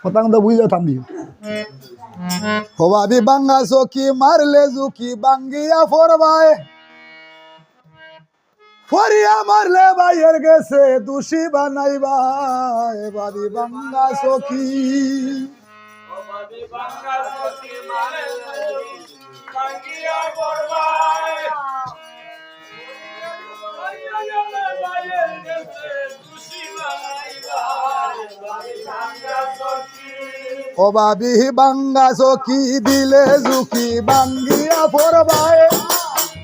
কথা কথা বুঝলে থামবি ও ভাবি বাঙ্গা চকি মারলে জুকি বাঙ্গিয়া ফরবায় ফরিয়া মারলে বাইয়ের গেছে দোষী বানাইবা ভাবি বাঙ্গা চকি ও ভাবি বাঙ্গা চকি দিলে জুকি বাঙ্গিয়া ফরবায়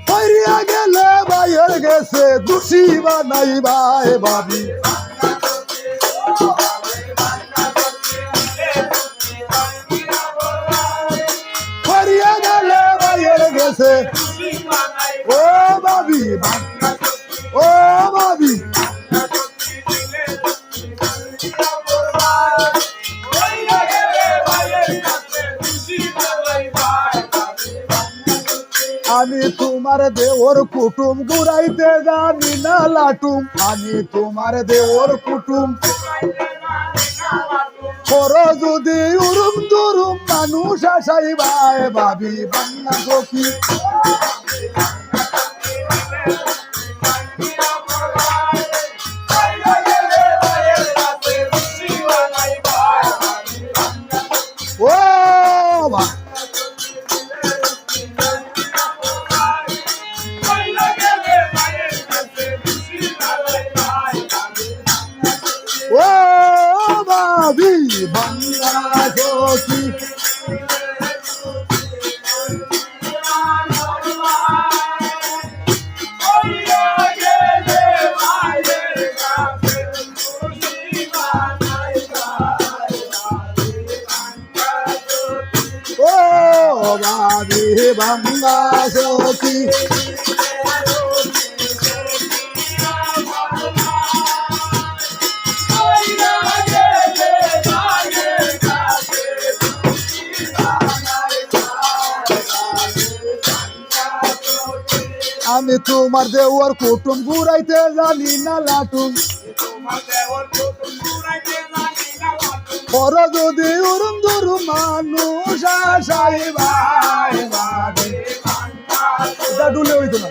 ফরিয়া গেলে বাইয়ের গেছে দোষী বানাইবা ভাবি ফরিয়া গেলে বাইয়ের গেছে ও ভাবি ও ভাবি আমি তোমার দেওর কুটুম ঘুরাইতে জানি না লাটুম আমি তোমার দেওর কুটুম করো যদি উরুম দুরুম মানুষ আসাইবাই ভাবি বাংলা সখী ও বা ও ভাবি বাংলা সখী ও ভাবি বাংলা সখী আমি তোমার দেওয়ার কুটুম ঘুরাইতে জানি না লাটুম পর যদি উরুম দুরুম মানুষ আসাইবাই ডুলে হইতো না